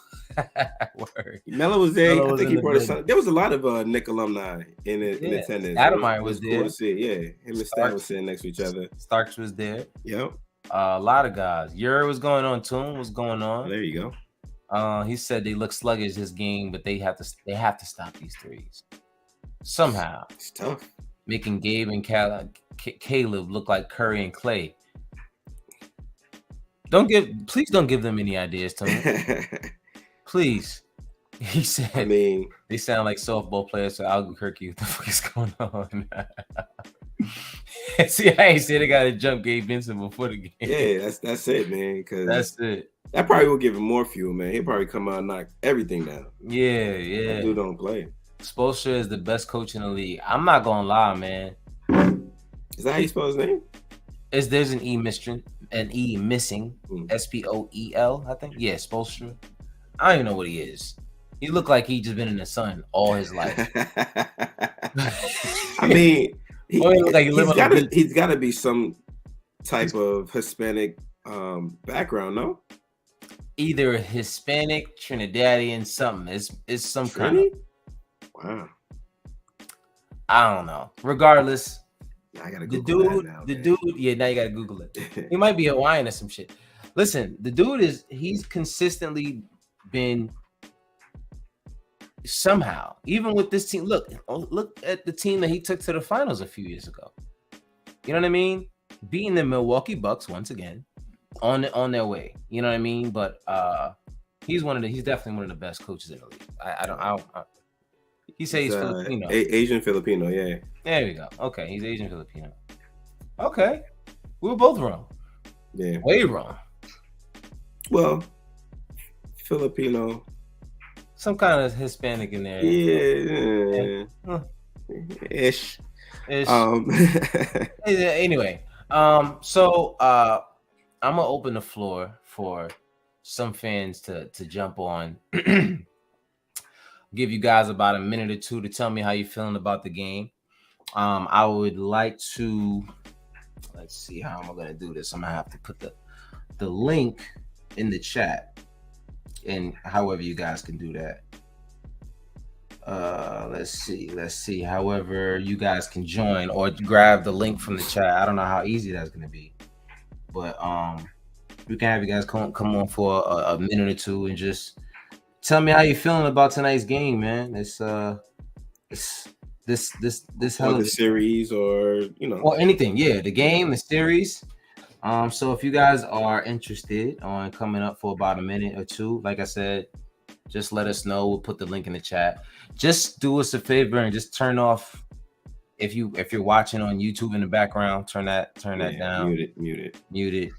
Speaker 1: Word.
Speaker 2: Melo was there. I think he brought his son. There was a lot of Knick alumni in attendance.
Speaker 1: Ademeyer was there.
Speaker 2: Cool to see. Yeah, him and Stan was sitting next to each other.
Speaker 1: Starks was there.
Speaker 2: Yep.
Speaker 1: A lot of guys. Yuri was going on. Toon was going on.
Speaker 2: There you go.
Speaker 1: He said they look sluggish this game, but they have to stop these threes somehow.
Speaker 2: It's tough.
Speaker 1: Making Gabe and Caleb look like Curry and Clay. Please don't give them any ideas, Tony. Please. He said.
Speaker 2: I mean,
Speaker 1: they sound like softball players for Albuquerque. What the fuck is going on? See, I ain't said they got to jump Gabe Vincent before the game.
Speaker 2: Yeah, that's it, man. Because
Speaker 1: that's it.
Speaker 2: That probably will give him more fuel, man. He'll probably come out and knock everything down.
Speaker 1: Yeah.
Speaker 2: That dude don't play.
Speaker 1: Spoelstra is the best coach in the league. I'm not gonna lie, man.
Speaker 2: Is that how you spell his name?
Speaker 1: There's an E missing. Spoel, I think. Yeah, Spoelstra. I don't even know what he is. He looked like he just been in the sun all his life.
Speaker 2: I mean, he's got to be some type of Hispanic background, no?
Speaker 1: Either Hispanic, Trinidadian, something. It's some kind of.
Speaker 2: Wow.
Speaker 1: I don't know. Regardless,
Speaker 2: I gotta Google
Speaker 1: the dude. Yeah, now you gotta Google it. He might be Hawaiian or some shit. Listen, the dude he's consistently been somehow, even with this team. Look at the team that he took to the finals a few years ago. You know what I mean? Beating the Milwaukee Bucks once again on their way. You know what I mean? But he's definitely one of the best coaches in the league. I don't. He says he's Filipino.
Speaker 2: Asian Filipino, yeah.
Speaker 1: There we go. Okay, he's Asian Filipino. Okay. We were both wrong.
Speaker 2: Yeah.
Speaker 1: Way wrong.
Speaker 2: Well, Filipino.
Speaker 1: Some kind of Hispanic in there.
Speaker 2: Yeah. Ish.
Speaker 1: Anyway, I'm gonna open the floor for some fans to jump on. Give you guys about a minute or two to tell me how you're feeling about the game. I would like to, let's see, how am I gonna do this? I'm gonna have to put the link in the chat, and however you guys can do that. Let's see. However you guys can join or grab the link from the chat. I don't know how easy that's gonna be, but we can have you guys come on for a minute or two and just tell me how you feeling about tonight's game, man. This
Speaker 2: or the series, or
Speaker 1: or anything. Yeah, the game, the series. So if you guys are interested on coming up for about a minute or two, like I said, just let us know. We'll put the link in the chat. Just do us a favor and just turn off, if you're watching on YouTube in the background, turn that down.
Speaker 2: Mute
Speaker 1: it.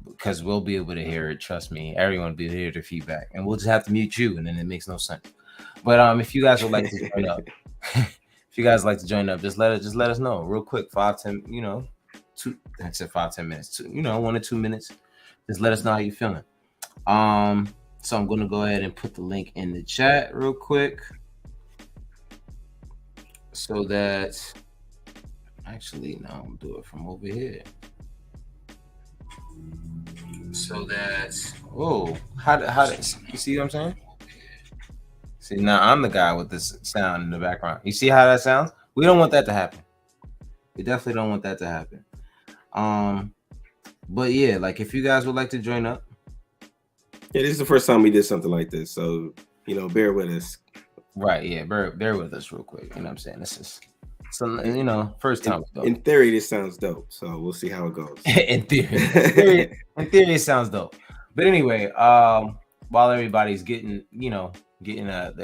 Speaker 1: Because we'll be able to hear it. Trust me, everyone will be able to hear the feedback, and we'll just have to mute you, and then it makes no sense. But if you guys would like to join up, just let us know real quick. 5-10, 2. I said 5-10 minutes. 1 or 2 minutes. Just let us know how you're feeling. So I'm gonna go ahead and put the link in the chat real quick, so that actually no, I'm gonna do it from over here. So that how you see what I'm saying? See, now I'm the guy with this sound in the background. You see how that sounds? We don't want that to happen. We definitely don't want that to happen. But yeah, like if you guys would like to join up.
Speaker 2: Yeah, this is the first time we did something like this, so bear with us.
Speaker 1: Right, yeah, bear with us real quick. You know what I'm saying? This is first time.
Speaker 2: In theory, this sounds dope, so we'll see how it goes.
Speaker 1: in theory, it sounds dope. But anyway, while everybody's getting their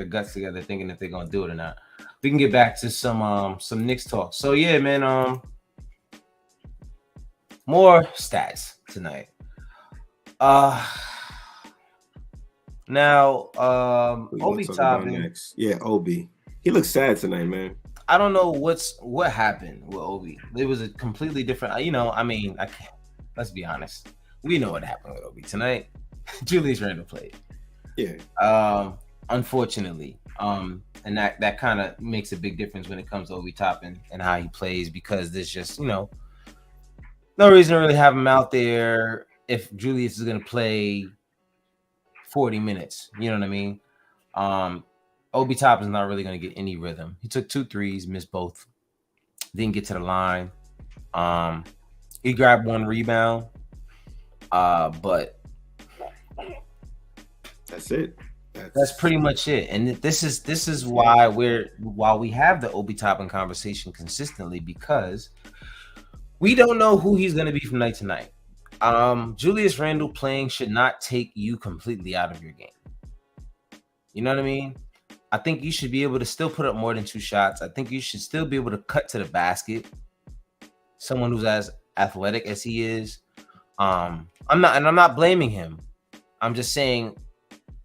Speaker 1: guts together, thinking if they're gonna do it or not, we can get back to some Knicks talk. So yeah, man, more stats tonight. Now, Obi Toppin.
Speaker 2: Yeah, Obi. He looks sad tonight, man.
Speaker 1: I don't know what happened with Obi. It was a completely different. Let's be honest. We know what happened with Obi tonight. Julius Randle played.
Speaker 2: Yeah.
Speaker 1: Unfortunately, and that kind of makes a big difference when it comes to Obi Toppin and how he plays, because there's just no reason to really have him out there if Julius is gonna play 40 minutes. You know what I mean? Obi Toppin's not really going to get any rhythm. He took 2 threes, missed both. Didn't get to the line. He grabbed 1 rebound. But
Speaker 2: that's it.
Speaker 1: That's pretty much it. And this is why we have the Obi Toppin conversation consistently, because we don't know who he's going to be from night to night. Julius Randle playing should not take you completely out of your game. You know what I mean? I think you should be able to still put up more than 2 shots. I think you should still be able to cut to the basket. Someone who's as athletic as he is. I'm not blaming him. I'm just saying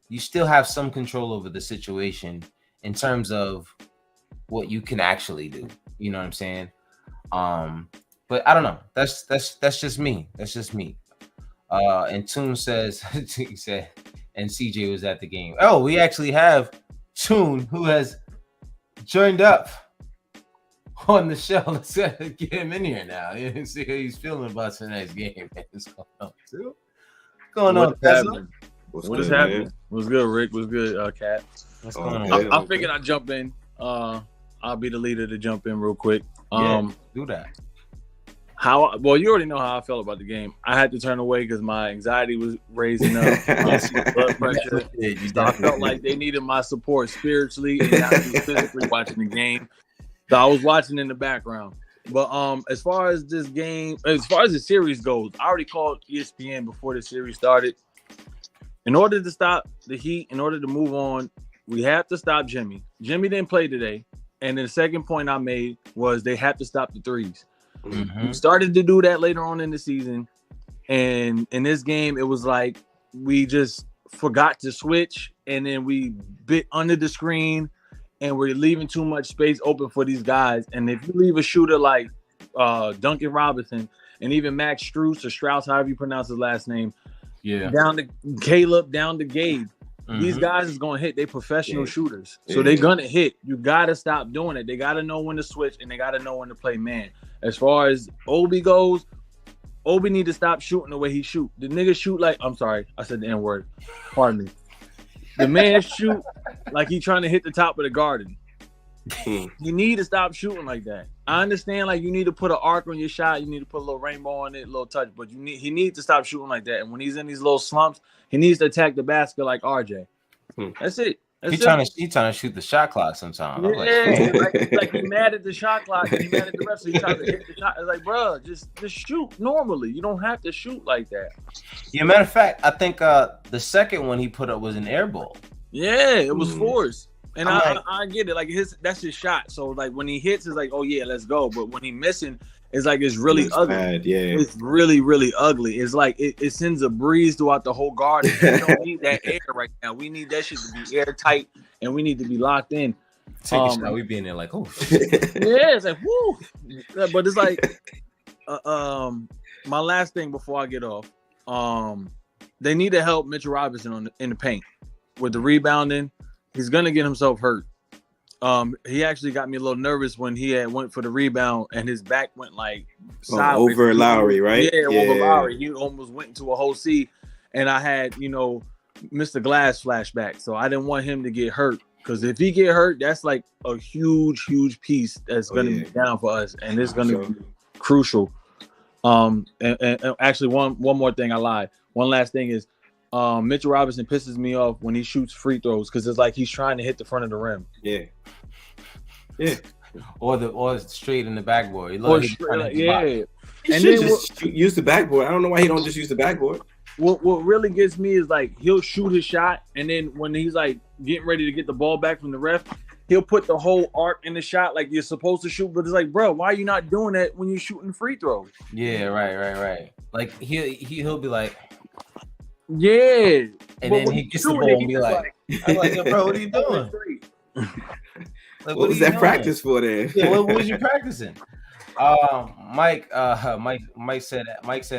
Speaker 1: you still have some control over the situation in terms of what you can actually do. You know what I'm saying? But I don't know. That's just me. That's just me. And Toon says, he said, and CJ was at the game. Oh, we actually have Toon, who has joined up on the show. Let's get him in here now. You can see how he's feeling about tonight's game. What's going on, Too? What's going on, Tesla?
Speaker 3: What is happening? What's good, Rick? What's good, Kat?
Speaker 1: What's going on?
Speaker 3: I figured I'd jump in. I'll be the leader to jump in real quick.
Speaker 1: Do that.
Speaker 3: Well, you already know how I felt about the game. I had to turn away because my anxiety was raising up, blood pressure. So I felt like they needed my support spiritually and not just physically watching the game. So I was watching in the background. But as far as this game, as far as the series goes, I already called ESPN before the series started. In order to stop the Heat, in order to move on, we have to stop Jimmy. Jimmy didn't play today. And then the second point I made was they have to stop the threes. Mm-hmm. We started to do that later on in the season, and in this game it was like we just forgot to switch, and then we bit under the screen, and we're leaving too much space open for these guys. And if you leave a shooter like Duncan Robinson, and even Max Strus or Strauss, however you pronounce his last name.
Speaker 1: Yeah.
Speaker 3: Down to Caleb, down to Gabe. These guys is gonna hit. They professional shooters, so they're gonna hit. You gotta stop doing it. They gotta know when to switch, and they gotta know when to play man. As far as Obi goes, Obi need to stop shooting the way he shoot. The nigga shoot like, I'm sorry, I said the N word. Pardon me. The man shoot like he trying to hit the top of the garden. You need to stop shooting like that. I understand, like, you need to put an arc on your shot, you need to put a little rainbow on it, a little touch, but he needs to stop shooting like that. And when he's in these little slumps, he needs to attack the basket like RJ. That's it.
Speaker 1: He's trying to shoot the shot clock sometimes.
Speaker 3: Yeah, like he mad at the shot clock, and he mad at the rest, so he trying to hit the shot. It's like, bro, just shoot normally. You don't have to shoot like that.
Speaker 1: Yeah, matter of fact, I think the second one he put up was an air ball.
Speaker 3: Yeah, it was forced. And I get it. Like that's his shot. So like when he hits, it's like, oh yeah, let's go. But when he missing, it's like it's really ugly.
Speaker 2: Bad, yeah.
Speaker 3: It's really, really ugly. It's like it sends a breeze throughout the whole garden. We don't need that air right now. We need that shit to be airtight, and we need to be locked in.
Speaker 1: Take a shot. We be in there like, oh
Speaker 3: yeah, it's like woo. But it's like my last thing before I get off. They need to help Mitchell Robinson in the paint with the rebounding. He's gonna get himself hurt. He actually got me a little nervous when he went for the rebound and his back went like sideways.
Speaker 2: Over Lowry, right?
Speaker 3: Yeah, over Lowry. He almost went into a whole C, and I had Mr. Glass flashback, so I didn't want him to get hurt because if he get hurt, that's like a huge piece that's gonna be down for us, and it's gonna be crucial. And actually, one more thing, I lied. One last thing is. Mitchell Robinson pisses me off when he shoots free throws because it's like he's trying to hit the front of the rim.
Speaker 2: Yeah.
Speaker 1: Or straight in the backboard.
Speaker 2: He should just use the backboard. I don't know why he don't just use the backboard.
Speaker 3: What really gets me is like he'll shoot his shot, and then when he's like getting ready to get the ball back from the ref, he'll put the whole arc in the shot like you're supposed to shoot. But it's like, bro, why are you not doing that when you're shooting free throws?
Speaker 1: Yeah, right. Like he'll be like.
Speaker 3: Yeah,
Speaker 1: and then he gets the ball and be like, I'm like, yo, bro, what are you doing?
Speaker 2: Like, what was that practice for then?
Speaker 1: Yeah, what was you practicing? Mike said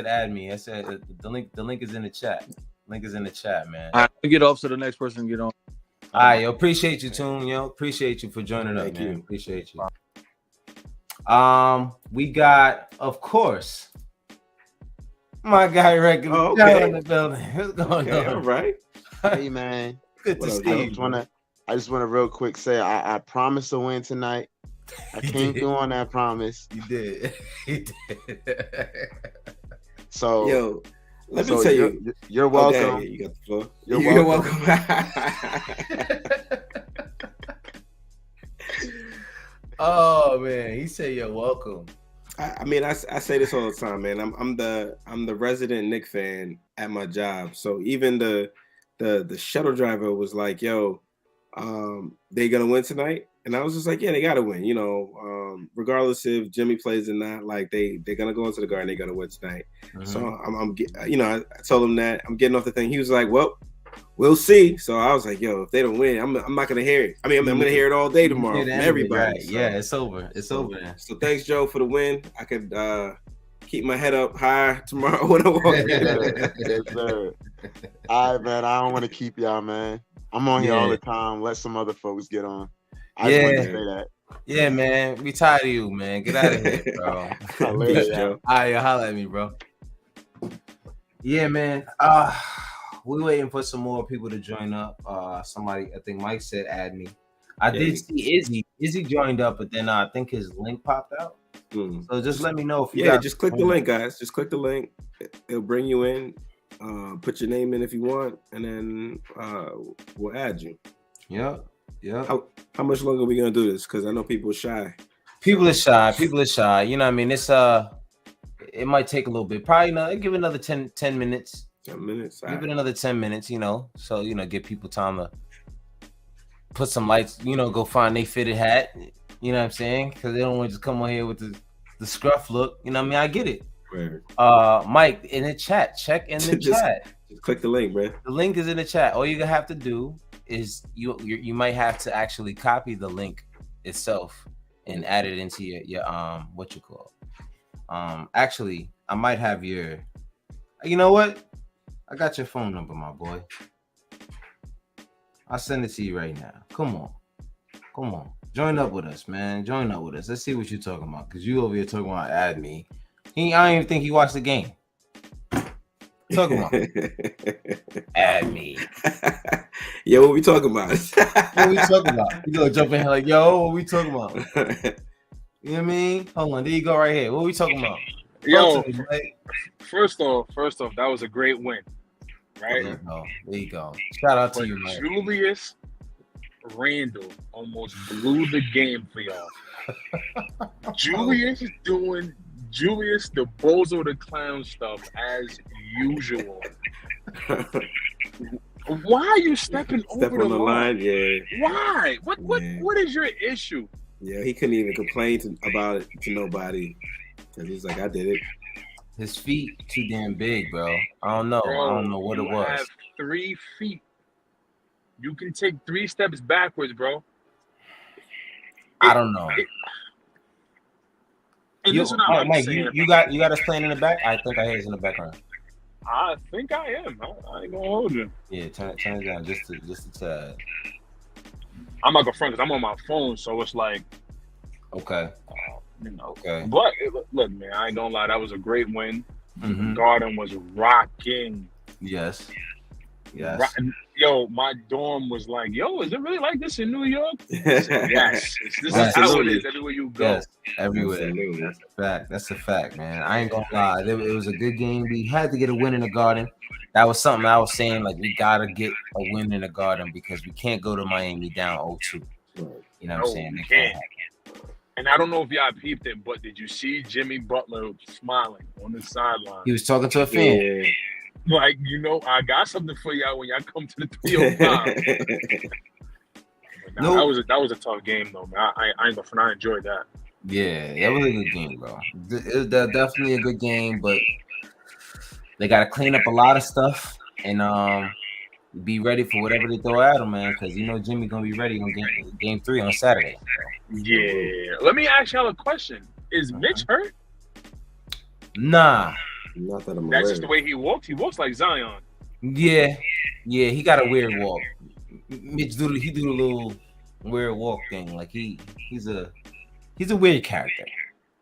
Speaker 1: add me. I said the link is in the chat. Link is in the chat, man.
Speaker 3: All right, get off so the next person can get on.
Speaker 1: All right, yo, appreciate you, Toon. Yo, appreciate you for joining us, man.
Speaker 2: You.
Speaker 1: Appreciate you. We got, of course, my guy Rick in the building. What's going on?
Speaker 2: All right.
Speaker 4: Hey man.
Speaker 1: Good to see you.
Speaker 4: I just want to real quick say I promised to win tonight. I came through on that promise.
Speaker 1: You did. You did.
Speaker 4: So
Speaker 2: yo, let me tell you.
Speaker 4: You're welcome.
Speaker 2: Okay, you got the floor.
Speaker 4: You're welcome.
Speaker 1: Oh man, he said you're welcome.
Speaker 2: I mean, I say this all the time, man. I'm the resident Knicks fan at my job. So even the shuttle driver was like, "Yo, they gonna win tonight?" And I was just like, "Yeah, they gotta win. Regardless if Jimmy plays or not, like they're gonna go into the Garden. They're gonna win tonight." Mm-hmm. So I told him that I'm getting off the thing. He was like, "Well, we'll see." So I was like, "Yo, if they don't win, I'm not gonna hear it. I mean, I'm gonna hear it all day tomorrow from everybody."
Speaker 1: Right. So. Yeah, it's over. It's over.
Speaker 2: So thanks, Joe, for the win. I could keep my head up high tomorrow when I walk in.
Speaker 4: Yes, sir. All right, man. I don't want to keep y'all, man. I'm on here all the time. Let some other folks get on. I just want to say that.
Speaker 1: Yeah, man. We tired of you, man. Get out of here, bro.
Speaker 2: Peace, Joe.
Speaker 1: All right, holla at me, bro. Yeah, man. We're waiting for some more people to join up. Somebody, I think Mike said add me. I did see Izzy. Izzy joined up, but then I think his link popped out. So just let me know if you
Speaker 2: just click the link, guys. Just click the link. It'll bring you in. Put your name in if you want, and then we'll add you.
Speaker 1: Yeah.
Speaker 2: How much longer are we gonna do this? Because I know people are shy.
Speaker 1: People are shy. You know what I mean? It's it might take a little bit. Probably give it another 10 minutes.
Speaker 2: 10 minutes.
Speaker 1: Give it another 10 minutes, so give people time to put some lights, go find their fitted hat, you know what I'm saying? Because they don't want to just come on here with the scruff look, you know what I mean? I get it.
Speaker 2: Right.
Speaker 1: Mike, in the chat, check in the chat.
Speaker 2: Just click the link, bro.
Speaker 1: The link is in the chat. All you're gonna have to do is you might have to actually copy the link itself and add it into your what you call Actually, I might have your. You know what? I got your phone number, my boy. I'll send it to you right now. Come on. Join up with us, man. Join up with us. Let's see what you're talking about. Cause you over here talking about add me. I don't even think he watched the game. Talking about add me.
Speaker 2: Yo, what we talking about?
Speaker 1: What we talking about? You gonna jump in here like, yo, what we talking about? You know what I mean? Hold on, there you go right here. What we talking about?
Speaker 5: Yo, first off, that was a great win, right?
Speaker 1: There you go. Shout out to you, man.
Speaker 5: Julius Randle almost blew the game for y'all. Julius doing the Bozo the Clown stuff as usual. Why are you stepping over the line?
Speaker 2: Yeah.
Speaker 5: Why? What is your issue?
Speaker 2: Yeah, he couldn't even complain about it to nobody. Cause he's like, I did it.
Speaker 1: His feet too damn big, bro. I don't know.
Speaker 5: Bro,
Speaker 1: I don't know what it was.
Speaker 5: You have 3 feet. You can take 3 steps backwards, bro.
Speaker 1: I don't know.
Speaker 5: Mike,
Speaker 1: you got us playing in the back? I think I hear us in the background.
Speaker 5: I think I am. I ain't gonna hold you.
Speaker 1: Yeah, turn it down just a tad.
Speaker 5: I'm not gonna front because I'm on my phone, so it's like
Speaker 1: okay.
Speaker 5: Okay. But look, man, I ain't gonna lie, that was a great win. Mm-hmm. Garden was rocking.
Speaker 1: Yes.
Speaker 5: Yo, my dorm was like, yo, is it really like this in New York? Yes. This is how it is everywhere you go.
Speaker 1: Yes, everywhere. That's a fact. That's a fact, man. I ain't gonna lie. It was a good game. We had to get a win in the Garden. That was something I was saying, like, we gotta get a win in the Garden because we can't go to Miami down 0-2. You know what I'm saying?
Speaker 5: We can't. And I don't know if y'all peeped it, but did you see Jimmy Butler smiling on the sideline?
Speaker 1: He was talking to a fan. Yeah.
Speaker 5: Like, I got something for y'all when y'all come to the 305. That was a tough game, though, man. I enjoyed that.
Speaker 1: Yeah, that was a good game, bro. It was definitely a good game, but they got to clean up a lot of stuff and be ready for whatever they throw at them, man, because Jimmy going to be ready on game 3 on Saturday.
Speaker 5: Yeah. Let me ask y'all a question. Is Mitch hurt?
Speaker 1: Nah.
Speaker 2: Not that I'm
Speaker 5: That's just the way he walks. He walks like Zion.
Speaker 1: Yeah, he got a weird walk. Mitch do the little weird walk thing. Like he's a weird character.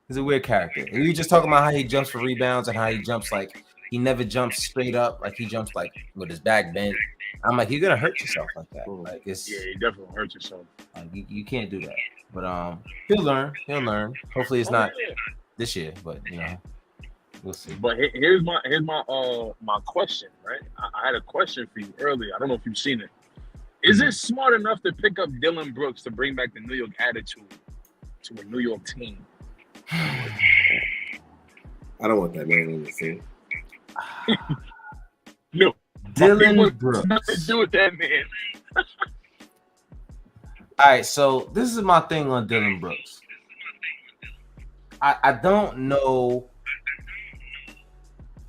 Speaker 1: He's a weird character. And we were just talking about how he jumps for rebounds and how he jumps like he never jumps straight up. Like he jumps like with his back bent. I'm like, you're gonna hurt yourself like that. Like
Speaker 5: you definitely hurt yourself.
Speaker 1: Like you can't do that. But he'll learn. Hopefully it's not this year, but we'll see.
Speaker 5: But here's my question, right? I had a question for you earlier. I don't know if you've seen it. Is it smart enough to pick up Dylan Brooks to bring back the New York attitude to a New York team?
Speaker 2: I don't want that man on the team.
Speaker 5: No.
Speaker 1: Dylan Brooks.
Speaker 5: Nothing to do with that man.
Speaker 1: All right, so this is my thing on Dylan Brooks. I don't know.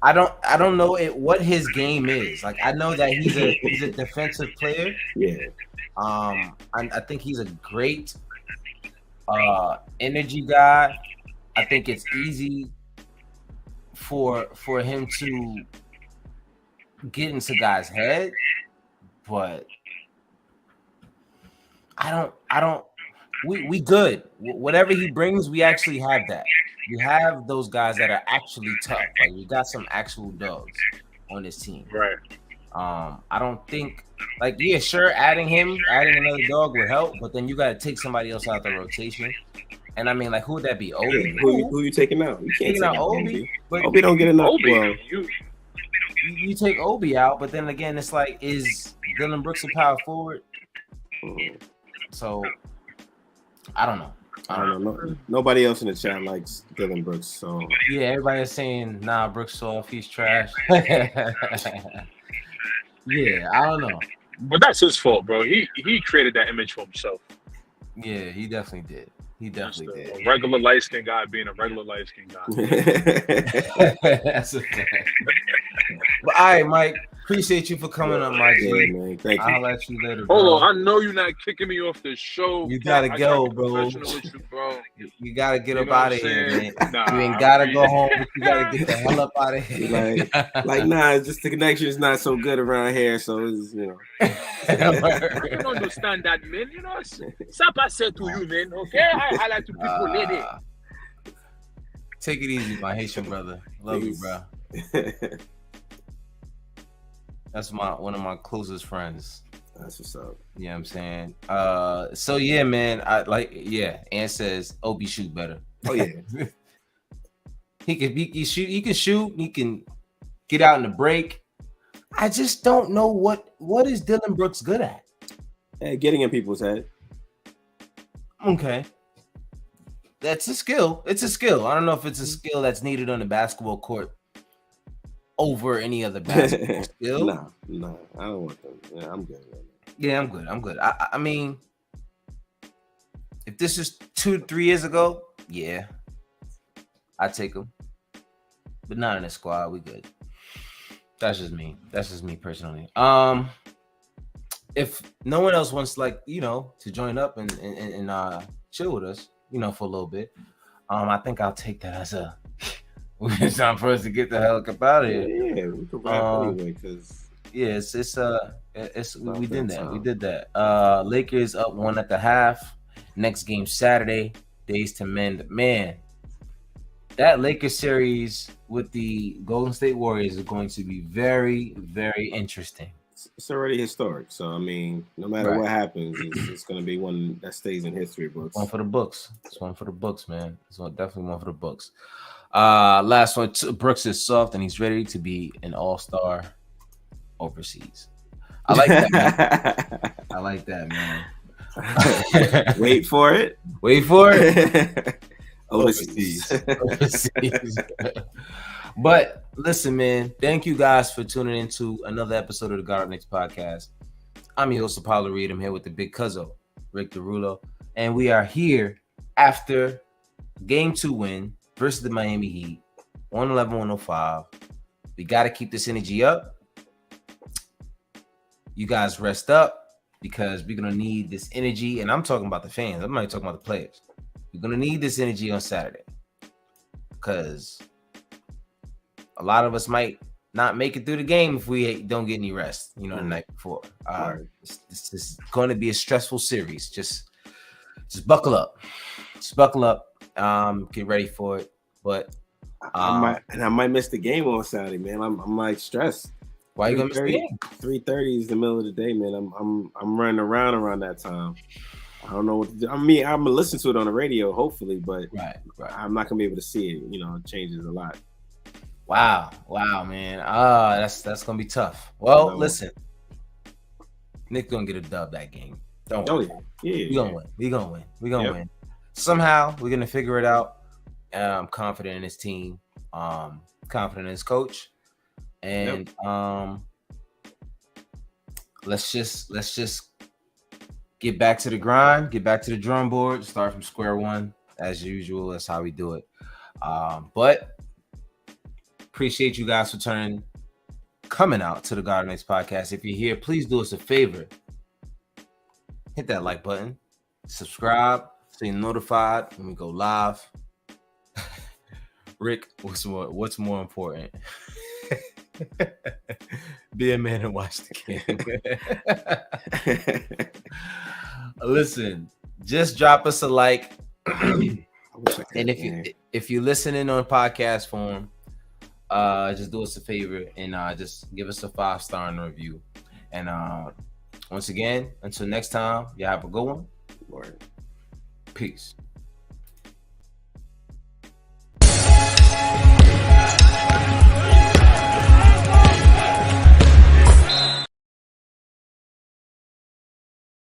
Speaker 1: I don't know what his game is. Like I know that he's a defensive player.
Speaker 2: Yeah.
Speaker 1: I think he's a great energy guy. I think it's easy for him to get into guys' head, but I don't we good. Whatever he brings, we actually have that. We have those guys that are actually tough. Like we got some actual dogs on this team.
Speaker 5: Right.
Speaker 1: I don't think sure, adding another dog would help, but then you gotta take somebody else out the rotation. And I mean, like, who would that be? Obi.
Speaker 2: Who you taking out? You can't take out
Speaker 1: Obi. But
Speaker 2: Obi don't get enough.
Speaker 5: Obi,
Speaker 2: well,
Speaker 1: you take Obi out, but then again, it's like, is Dylan Brooks a power forward? So I don't know.
Speaker 2: Nobody else in the chat likes Dylan Brooks. So
Speaker 1: yeah, everybody's saying, nah, Brooks soft, he's trash. Yeah, I don't know.
Speaker 5: But that's his fault, bro. He created that image for himself.
Speaker 1: Yeah, he definitely did.
Speaker 5: A regular light-skinned guy being a regular light-skinned guy.
Speaker 1: That's a fact. But all right, Mike, Appreciate you for coming on my
Speaker 2: man. Thank you.
Speaker 1: I'll let you later, bro.
Speaker 5: Hold on, I know you're not kicking me off the show.
Speaker 1: You gotta go, bro.
Speaker 5: With you, bro.
Speaker 1: You gotta get up out of here, man.
Speaker 5: Nah,
Speaker 1: you ain't gotta go home, but you gotta get the hell up out of here.
Speaker 2: Nah, it's just the connection is not so good around here, so it's, you know.
Speaker 5: I don't understand that, man. You know, ça passe to you, man. Okay, I like to people lady.
Speaker 1: Take it easy, my Haitian brother. Love you, bro. That's one of my closest friends.
Speaker 2: That's what's up.
Speaker 1: You know what I'm saying? So yeah, man. Ant says Obi shoot better.
Speaker 2: Oh yeah.
Speaker 1: He can shoot, he can get out in the break. I just don't know what is Dylan Brooks good at.
Speaker 2: Getting in people's head.
Speaker 1: Okay. That's a skill. It's a skill. I don't know if it's a skill that's needed on the basketball court over any other basketball skill.
Speaker 2: No, I don't want them. Yeah, I'm good.
Speaker 1: Yeah, I'm good. I mean, if this is 2-3 years ago, yeah, I'd take him. But not in the squad. We good. That's just me. That's just me personally. If no one else wants, to join up and chill with us, for a little bit, I think I'll take that as a it's time for us to get the hell out of here.
Speaker 2: Yeah, we can wrap anyway, because
Speaker 1: we did that. Lakers up 1 at the half. Next game Saturday. Days to mend. Man, that Lakers series with the Golden State Warriors is going to be very, very interesting.
Speaker 2: It's already historic. So, I mean, no matter what happens, it's going to be one that stays in history books.
Speaker 1: One for the books. It's one for the books, man. It's definitely one for the books. Last one, Brooks is soft and he's ready to be an all-star overseas. I like that, man. I like that, man.
Speaker 2: Wait for it.
Speaker 1: Overseas. But listen, man, thank you guys for tuning into another episode of the God of Knicks podcast. I'm your host, Apollo Reed. I'm here with the big cuzzo, Rick DeRulo. And we are here after Game 2 win versus the Miami Heat, 111-105. We got to keep this energy up. You guys rest up because we're going to need this energy. And I'm talking about the fans. I'm not talking about the players. We're going to need this energy on Saturday because a lot of us might not make it through the game if we don't get any rest, the night before. This is going to be a stressful series. Just buckle up. Get ready for it. But
Speaker 2: I might miss the game on Saturday, man. I'm like stressed.
Speaker 1: Why are you gonna miss the game?
Speaker 2: 3:30 is the middle of the day, man. I'm running around that time. I don't know what to do. I mean, I'm gonna listen to it on the radio, hopefully, but
Speaker 1: right.
Speaker 2: I'm not gonna be able to see it. It changes a lot.
Speaker 1: Wow, man. That's gonna be tough. Well, listen, Nick's gonna get a dub that game. Don't worry.
Speaker 2: Yeah.
Speaker 1: We're gonna win. Somehow we're gonna figure it out. I'm confident in his team. Confident in his coach. And let's just get back to the grind, get back to the drum board, start from square one as usual. That's how we do it. But appreciate you guys for coming out to the God of Knicks podcast. If you're here, please do us a favor. Hit that like button, subscribe so you're notified when we go live. Rick, what's more important? Be a man and watch the game. Listen, just drop us a like. And if you're listening on podcast form, just do us a favor and just give us a 5-star in the review. And once again, until next time, y'all have a good one. Peace.